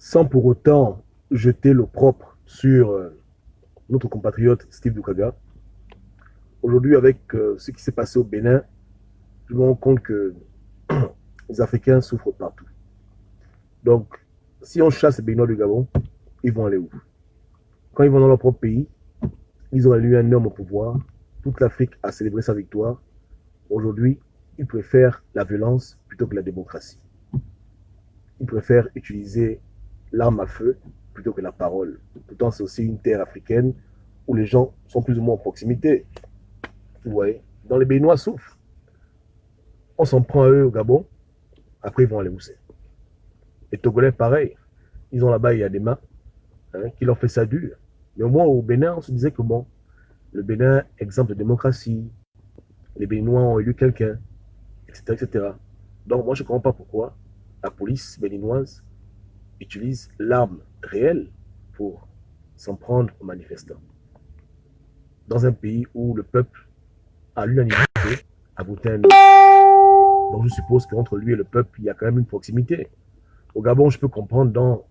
sans pour autant jeter l'opprobre sur notre compatriote Steve Dukaga. Aujourd'hui, avec ce qui s'est passé au Bénin, je me rends compte que les Africains souffrent partout. Donc, si on chasse les Béninois du Gabon, ils vont aller où? Quand ils vont dans leur propre pays, ils ont élu un homme au pouvoir. Toute l'Afrique a célébré sa victoire. Aujourd'hui, ils préfèrent la violence plutôt que la démocratie. Ils préfèrent utiliser l'arme à feu plutôt que la parole. Pourtant, c'est aussi une terre africaine où les gens sont plus ou moins en proximité. Vous voyez, dans les Béninois souffrent. On s'en prend à eux au Gabon, après ils vont aller où c'est. Les Togolais, pareil. Ils ont là-bas, il y a des mains qui leur fait ça dur. Mais au moins, au Bénin, on se disait que bon, le Bénin, exemple de démocratie, les Béninois ont élu quelqu'un, etc., etc. Donc, moi, je ne comprends pas pourquoi la police béninoise utilise l'arme réelle pour s'en prendre aux manifestants. Dans un pays où le peuple, à l'unanimité, a voté un homme. Donc, je suppose qu'entre lui et le peuple, il y a quand même une proximité. Au Gabon, je peux comprendre dans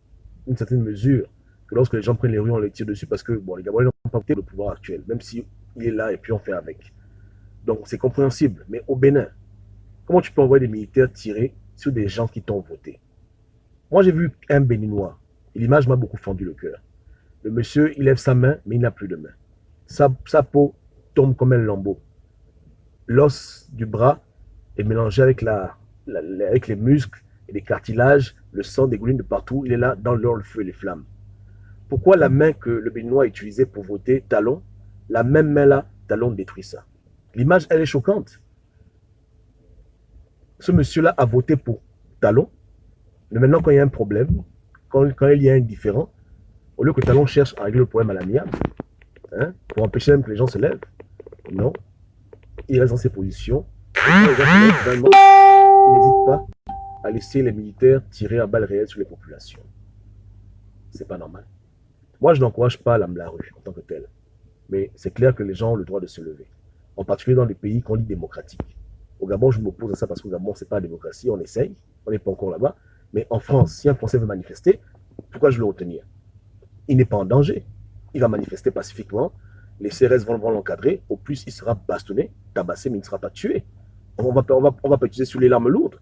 une certaine mesure que lorsque les gens prennent les rues, on les tire dessus parce que bon, les Gabonais n'ont pas voté le pouvoir actuel, même s'il est là et puis on fait avec. Donc, c'est compréhensible. Mais au Bénin, comment tu peux envoyer des militaires tirer sur des gens qui t'ont voté? Moi, j'ai vu un Béninois, et l'image m'a beaucoup fendu le cœur. Le monsieur, il lève sa main, mais il n'a plus de main. Sa peau tombe comme un lambeau. L'os du bras est mélangé avec les muscles et les cartilages, le sang dégouline de partout, il est là dans le feu et les flammes. Pourquoi la main que le Béninois a utilisée pour voter, Talon, la même main-là, Talon détruit ça? L'image, elle est choquante. Ce monsieur-là a voté pour Talon, mais maintenant, quand il y a un problème, quand il y a un différend, au lieu que Talon cherche à régler le problème à l'amiable, pour empêcher même que les gens se lèvent, non, il reste dans ses positions. Et quand les gens se lèvent, finalement, il n'hésite pas à laisser les militaires tirer à balles réelles sur les populations. C'est pas normal. Moi, je n'encourage pas la rue en tant que telle. Mais c'est clair que les gens ont le droit de se lever. En particulier dans les pays qu'on dit démocratiques. Au Gabon, je m'oppose à ça parce qu'au Gabon, ce n'est pas la démocratie, on essaye, on n'est pas encore là-bas. Mais en France, si un Français veut manifester, pourquoi je le retenir? Il n'est pas en danger. Il va manifester pacifiquement. Les CRS vont l'encadrer. Au plus, il sera bastonné, tabassé, mais il ne sera pas tué. On va pas utiliser sur les larmes lourdes.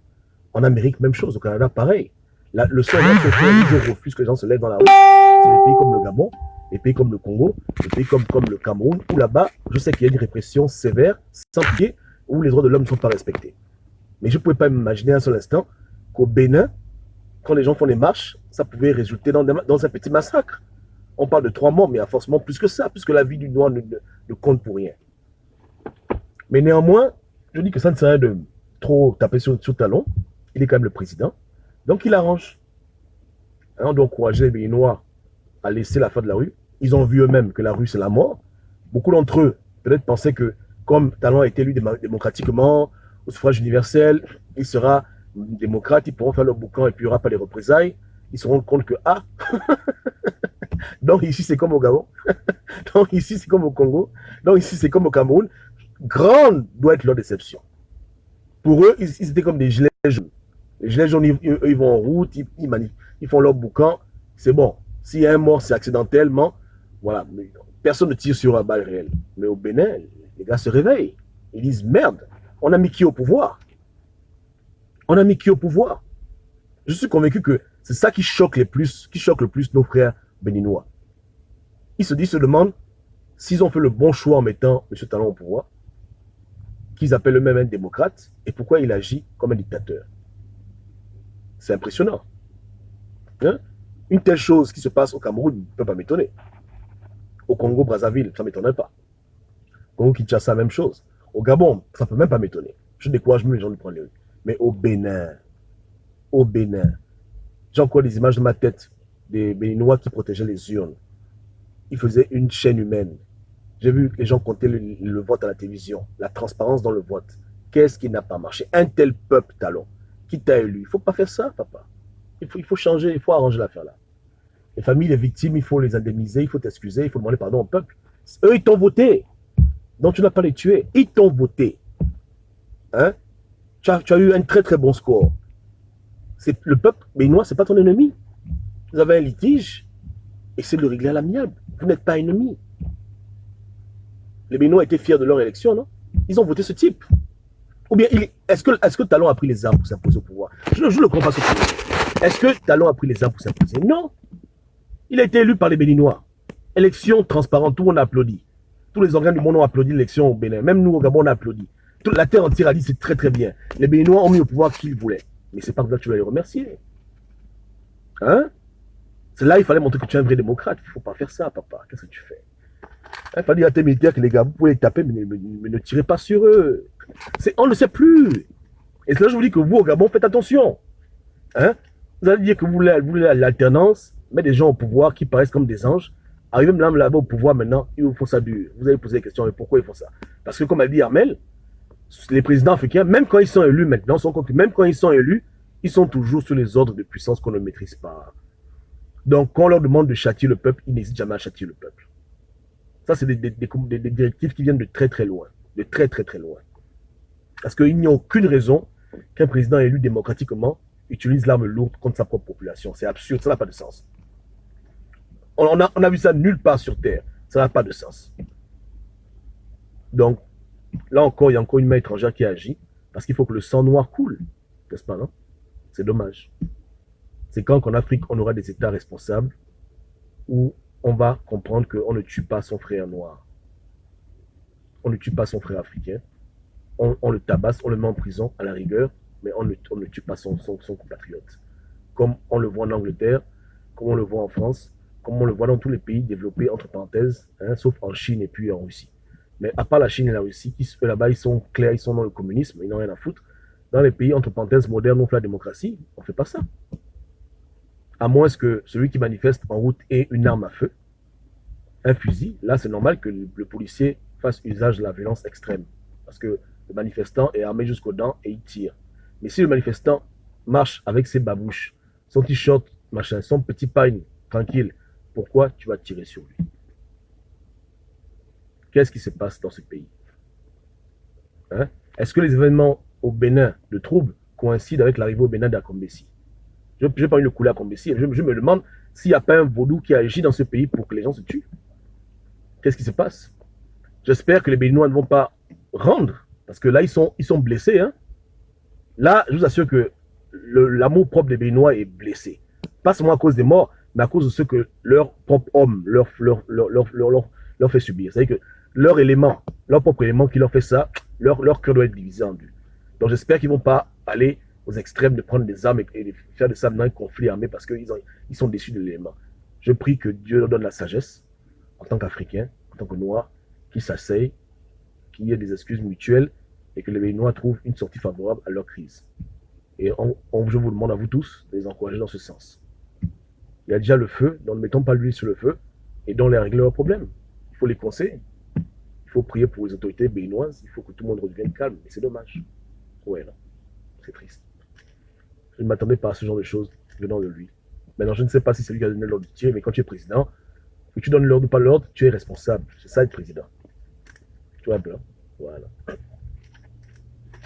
En Amérique, même chose. Au Canada, pareil. Le seul je refuse que les gens se lèvent dans la rue. C'est les pays comme le Gabon, les pays comme le Congo, les pays comme le Cameroun, où là-bas, je sais qu'il y a une répression sévère, sans pied, où les droits de l'homme ne sont pas respectés. Mais je ne pouvais pas m'imaginer un seul instant qu'au Bénin, quand les gens font des marches, ça pouvait résulter dans un petit massacre. On parle de 3 morts, mais il y a forcément plus que ça, puisque la vie du noir ne compte pour rien. Mais néanmoins, je dis que ça ne sert à rien de trop taper sur Talon. Il est quand même le président. Donc il arrange. On doit encourager les Béninois à laisser la fin de la rue. Ils ont vu eux-mêmes que la rue c'est la mort. Beaucoup d'entre eux peut-être pensaient que comme Talon a été élu démocratiquement, au suffrage universel, il sera démocrate, ils pourront faire leur boucan et puis il n'y aura pas les représailles. Ils se rendent compte que donc ici c'est comme au Gabon, donc ici c'est comme au Congo, donc ici c'est comme au Cameroun. Grande doit être leur déception. Pour eux, ils étaient comme des gilets jaunes. Les gilets jaunes, ils vont en route, ils font leur boucan. C'est bon. S'il y a un mort, c'est accidentellement. Voilà. Mais personne ne tire sur la balle réelle. Mais au Bénin, les gars se réveillent. Ils disent merde, on a mis qui au pouvoir? On a mis qui au pouvoir? Je suis convaincu que c'est ça qui choque le plus nos frères béninois. Ils se demandent s'ils ont fait le bon choix en mettant M. Talon au pouvoir, qu'ils appellent eux-mêmes un démocrate, et pourquoi il agit comme un dictateur. C'est impressionnant. Une telle chose qui se passe au Cameroun ne peut pas m'étonner. Au Congo, Brazzaville, ça ne m'étonnerait pas. Au Congo, Kinshasa, même chose. Au Gabon, ça ne peut même pas m'étonner. Je décourage même les gens de prendre les rues. Mais au Bénin, j'ai encore des images de ma tête des Béninois qui protégeaient les urnes. Ils faisaient une chaîne humaine. J'ai vu les gens compter le vote à la télévision, la transparence dans le vote. Qu'est-ce qui n'a pas marché? Un tel peuple, Talon, qui t'a élu. Il ne faut pas faire ça, papa. Il faut changer, il faut arranger l'affaire là. Les familles, les victimes, il faut les indemniser, il faut t'excuser, il faut demander pardon au peuple. Eux, ils t'ont voté. Donc tu n'as pas les tuer. Ils t'ont voté. Tu as eu un très très bon score. Le peuple béninois, ce n'est pas ton ennemi. Vous avez un litige, essayez de le régler à l'amiable. Vous n'êtes pas ennemis. Les Béninois étaient fiers de leur élection, non? Ils ont voté ce type. Ou bien, est-ce que Talon a pris les armes pour s'imposer au pouvoir? Je ne le comprends pas ce problème. Est-ce que Talon a pris les armes pour s'imposer? Non. Il a été élu par les Béninois. Élection transparente, tout le monde a applaudi. Tous les organes du monde ont applaudi l'élection au Bénin. Même nous, au Gabon, on a applaudi. Toute la terre entière a dit c'est très très bien. Les Béninois ont mis au pouvoir qui ils voulaient. Mais c'est pas comme ça que tu vas les remercier. Hein? C'est là il fallait montrer que tu es un vrai démocrate. Il ne faut pas faire ça, papa. Qu'est-ce que tu fais? Il fallait dire à tes militaires que les gars, vous pouvez les taper, mais ne tirez pas sur eux. On ne sait plus. Et c'est là que je vous dis que vous, au Gabon, faites attention. Hein? Vous allez dire que vous voulez l'alternance, mettre des gens au pouvoir qui paraissent comme des anges. Arriver là-bas au pouvoir maintenant, il vous faut ça dur. Vous allez poser des questions, mais pourquoi ils font ça? Parce que comme elle dit Armel, les présidents africains, même quand ils sont élus maintenant, même quand ils sont élus, ils sont toujours sous les ordres de puissance qu'on ne maîtrise pas. Donc, quand on leur demande de châtier le peuple, ils n'hésitent jamais à châtier le peuple. Ça, c'est des directives qui viennent de très très loin. De très très très loin. Parce qu'il n'y a aucune raison qu'un président élu démocratiquement utilise l'arme lourde contre sa propre population. C'est absurde, ça n'a pas de sens. On a vu ça nulle part sur Terre. Ça n'a pas de sens. Donc, là encore, il y a encore une main étrangère qui agit parce qu'il faut que le sang noir coule. N'est-ce pas, non? C'est dommage. C'est quand qu'en Afrique, on aura des États responsables où on va comprendre qu'on ne tue pas son frère noir. On ne tue pas son frère africain. On le tabasse, on le met en prison à la rigueur, mais on ne tue pas son compatriote. Comme on le voit en Angleterre, comme on le voit en France, comme on le voit dans tous les pays développés, entre parenthèses, hein, sauf en Chine et puis en Russie. Mais à part la Chine et la Russie, là-bas, ils sont clairs, ils sont dans le communisme, ils n'ont rien à foutre. Dans les pays, entre parenthèses, modernes, on fait la démocratie, on ne fait pas ça. À moins que celui qui manifeste en route ait une arme à feu, un fusil, là, c'est normal que le policier fasse usage de la violence extrême. Parce que le manifestant est armé jusqu'aux dents et il tire. Mais si le manifestant marche avec ses babouches, son t-shirt, machin, son petit pagne, tranquille, pourquoi tu vas tirer sur lui? Qu'est-ce qui se passe dans ce pays? Hein? Est-ce que les événements au Bénin de troubles coïncident avec l'arrivée au Bénin d'Akombessi? Je n'ai pas eu le couler à Akombessi. Je me demande s'il n'y a pas un vaudou qui agit dans ce pays pour que les gens se tuent. Qu'est-ce qui se passe? J'espère que les Béninois ne vont pas rendre, parce que là, ils sont blessés. Hein? Là, je vous assure que l'amour propre des Béninois est blessé. Pas seulement à cause des morts, mais à cause de ce que leur propre homme leur fait subir. C'est-à-dire que leur propre élément qui leur fait ça, leur cœur doit être divisé en deux. Donc j'espère qu'ils ne vont pas aller aux extrêmes de prendre des armes et de faire de ça dans un conflit armé parce qu'ils sont déçus de l'élément. Je prie que Dieu leur donne la sagesse, en tant qu'Africains, en tant que Noirs, qu'ils s'asseyent, qu'il y ait des excuses mutuelles et que les Béninois trouvent une sortie favorable à leur crise. Et je vous demande à vous tous de les encourager dans ce sens. Il y a déjà le feu, donc ne mettons pas l'huile sur le feu et donc les régler leurs problèmes. Il faut les conseiller. Il faut prier pour les autorités béninoises. Il faut que tout le monde redevienne calme. Et c'est dommage. Ouais, là. C'est triste. Je ne m'attendais pas à ce genre de choses venant de lui. Maintenant, je ne sais pas si c'est lui qui a donné l'ordre de tirer, mais quand tu es président, que tu donnes l'ordre ou pas l'ordre, tu es responsable. C'est ça être président. Tu vois un peu, hein? Voilà.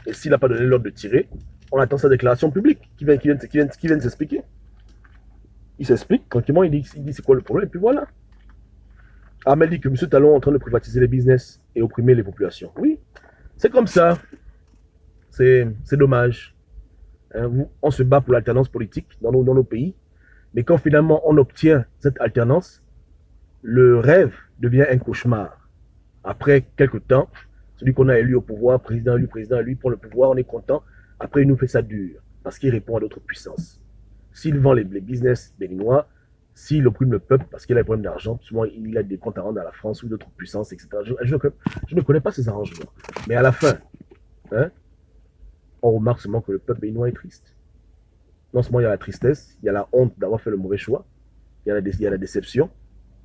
Et s'il n'a pas donné l'ordre de tirer, on attend sa déclaration publique qui vient de s'expliquer. Il s'explique, tranquillement, il dit c'est quoi le problème, et puis voilà. Ahmed dit que M. Talon est en train de privatiser les business et opprimer les populations. Oui, c'est comme ça. C'est dommage. Hein, on se bat pour l'alternance politique dans nos pays, mais quand finalement on obtient cette alternance, le rêve devient un cauchemar. Après quelques temps, celui qu'on a élu au pouvoir, président élu, prend le pouvoir, on est content. Après, il nous fait ça dur, parce qu'il répond à d'autres puissances. S'il vend les business béninois, s'il opprime le peuple parce qu'il a des problèmes d'argent, souvent il a des comptes à rendre à la France ou d'autres puissances, etc. Je ne connais pas ces arrangements. Mais à la fin, hein, on remarque seulement que le peuple béninois est triste. Non seulement il y a la tristesse, il y a la honte d'avoir fait le mauvais choix, il y a la déception,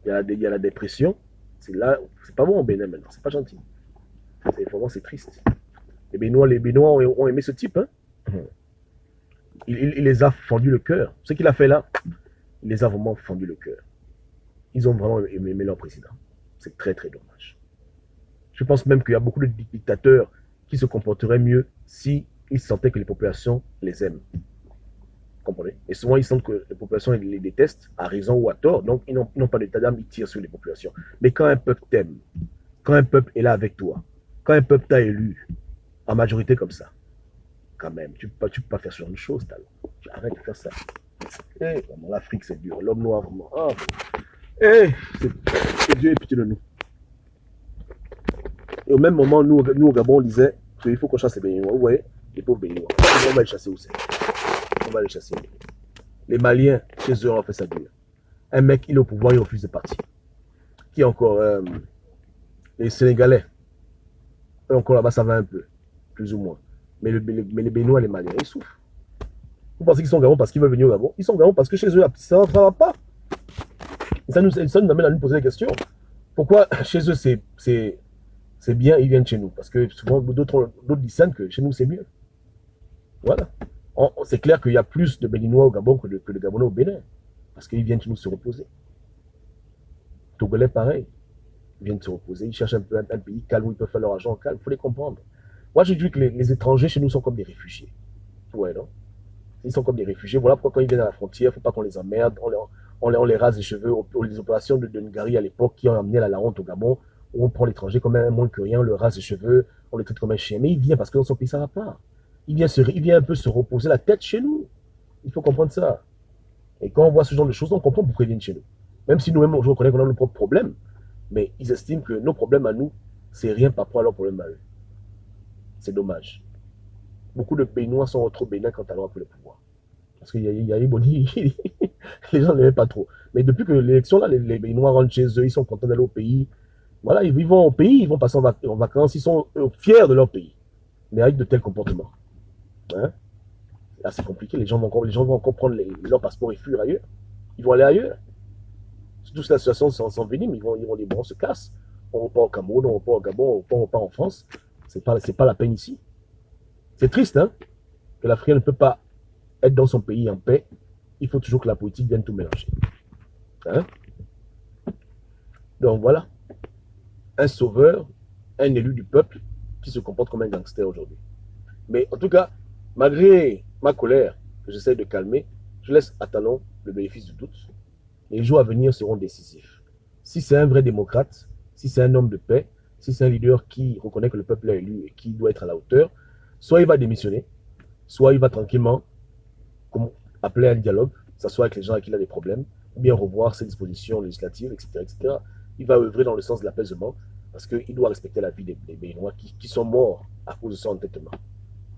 il y a la dépression. C'est pas bon au Bénin maintenant, c'est pas gentil. Vraiment, c'est triste. Les Béninois ont aimé ce type. Hein. Il les a fendu le cœur. Ce qu'il a fait là, il les a vraiment fendu le cœur. Ils ont vraiment aimé leur président. C'est très très dommage. Je pense même qu'il y a beaucoup de dictateurs qui se comporteraient mieux s'ils sentaient que les populations les aiment. Comprenez? Et souvent, ils sentent que les populations les détestent, à raison ou à tort, donc ils n'ont pas d'état d'âme, ils tirent sur les populations. Mais quand un peuple t'aime, quand un peuple est là avec toi, quand un peuple t'a élu, en majorité comme ça, quand même, tu ne peux pas faire ce genre de choses, tu arrêtes de faire ça. Eh, l'Afrique, c'est dur. L'homme noir, vraiment. Oh. Eh, c'est Dieu ait pitié de nous. Et au même moment, nous au Gabon, on disait qu'il faut qu'on chasse les Béninois. Ouais, les pauvres Béninois. On va les chasser où c'est? On va les chasser. Les Maliens, chez eux, on a fait ça dur. Un mec, il est au pouvoir, il refuse de partir. Qui encore les Sénégalais. Eux encore là-bas, ça va un peu, plus ou moins. Mais les Béninois et les Maliens, ils souffrent. Vous pensez qu'ils sont au Gabon parce qu'ils veulent venir au Gabon? Ils sont au Gabon parce que chez eux, ça ne va pas. Et ça nous amène à nous poser la question. Pourquoi chez eux, c'est bien, ils viennent chez nous? Parce que souvent, d'autres discernent que chez nous, c'est mieux. Voilà. C'est clair qu'il y a plus de Béninois au Gabon que de Gabonais au Bénin. Parce qu'ils viennent chez nous se reposer. Togolais, pareil. Ils viennent se reposer. Ils cherchent un pays calme où ils peuvent faire leur argent calme. Il faut les comprendre. Moi, je dis que les étrangers chez nous sont comme des réfugiés. Ouais, non? Ils sont comme des réfugiés. Voilà pourquoi quand ils viennent à la frontière, il ne faut pas qu'on les emmerde. On les rase les cheveux. Les opérations de Ngari à l'époque qui ont amené la honte au Gabon, où on prend l'étranger comme un moins que rien, on le rase les cheveux, on le traite comme un chien. Mais il vient parce que dans son pays, ça ne va pas. Il vient un peu se reposer la tête chez nous. Il faut comprendre ça. Et quand on voit ce genre de choses, on comprend pourquoi ils viennent chez nous. Même si nous-mêmes, on reconnaît qu'on a nos propres problèmes, mais ils estiment que nos problèmes à nous, c'est rien par rapport à leurs problèmes à eux. C'est dommage. Beaucoup de Béninois sont trop bénins quand alors pour le pouvoir. Parce qu'il y a Iboni, les gens ne l'aimaient pas trop. Mais depuis que l'élection, là, les Béninois rentrent chez eux, ils sont contents d'aller au pays. Voilà, ils vont au pays, ils vont passer en vacances, ils sont fiers de leur pays. Mais avec de tels comportements. Hein? Là, c'est compliqué. Les gens vont encore prendre leur passeport et fuir ailleurs. Ils vont aller ailleurs. Surtout si la situation s'envenime, ils vont dire bon, on se casse. On repart au Cameroun, on repart au Gabon, on repart en France. C'est pas la peine ici. C'est triste, hein, que l'Africain ne peut pas être dans son pays en paix. Il faut toujours que la politique vienne tout mélanger. Hein? Donc voilà. Un sauveur, un élu du peuple qui se comporte comme un gangster aujourd'hui. Mais en tout cas, malgré ma colère que j'essaie de calmer, je laisse à Talon le bénéfice du doute. Les jours à venir seront décisifs. Si c'est un vrai démocrate, si c'est un homme de paix, si c'est un leader qui reconnaît que le peuple l'a élu et qui doit être à la hauteur, soit il va démissionner, soit il va tranquillement appeler à un dialogue, s'asseoir avec les gens avec qui il a des problèmes, ou bien revoir ses dispositions législatives, etc., etc. Il va œuvrer dans le sens de l'apaisement, parce qu'il doit respecter la vie des Béninois qui sont morts à cause de son entêtement.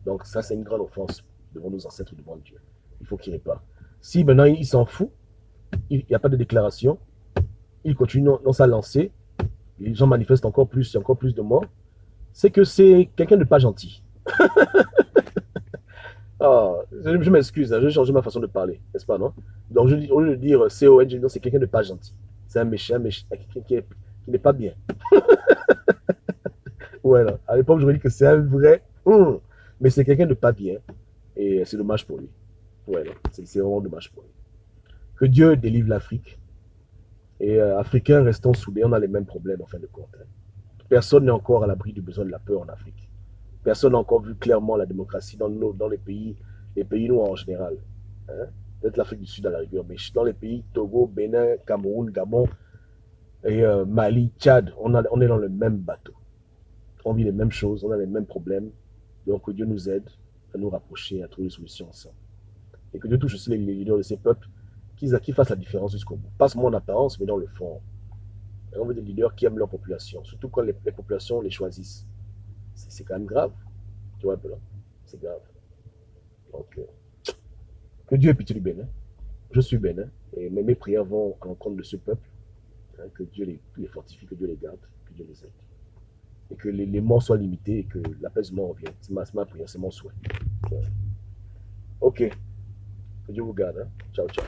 Donc ça, c'est une grande offense devant nos ancêtres, devant Dieu. Il faut qu'il répare. Si maintenant il s'en fout, il n'y a pas de déclaration, il continue dans sa lancée, les gens manifestent encore plus, il y a encore plus de morts, c'est que c'est quelqu'un de pas gentil. Je m'excuse, hein, je vais changer ma façon de parler, n'est-ce pas, non? Donc, au lieu de dire CON, c'est quelqu'un de pas gentil. C'est un méchant, quelqu'un qui n'est pas bien. Ouais, là. À l'époque, j'aurais dit que c'est un vrai, mais c'est quelqu'un de pas bien. Et c'est dommage pour lui. Ouais, c'est vraiment dommage pour lui. Que Dieu délivre l'Afrique. Et Africains, restons soudés, on a les mêmes problèmes en fin de compte. Hein. Personne n'est encore à l'abri du besoin de la peur en Afrique. Personne n'a encore vu clairement la démocratie dans les pays noirs en général. Hein? Peut-être l'Afrique du Sud à la rigueur, mais dans les pays Togo, Bénin, Cameroun, Gabon et Mali, Tchad, on est dans le même bateau. On vit les mêmes choses, on a les mêmes problèmes. Donc que Dieu nous aide à nous rapprocher, à trouver des solutions ensemble. Et que Dieu touche aussi les leaders de ces peuples qui fassent la différence jusqu'au bout. Pas seulement en apparence, mais dans le fond. Et on veut des leaders qui aiment leur population, surtout quand les populations les choisissent. C'est quand même grave. Tu vois un peu là. C'est grave. Donc, que Dieu ait pitié du Bénin. Je suis Bénin. Et mes prières vont à l'encontre de ce peuple. Hein, que Dieu les fortifie, que Dieu les garde, que Dieu les aide. Et que les morts soient limités et que l'apaisement revienne. C'est ma prière, c'est mon souhait. Ok. Que Dieu vous garde. Hein. Ciao, ciao.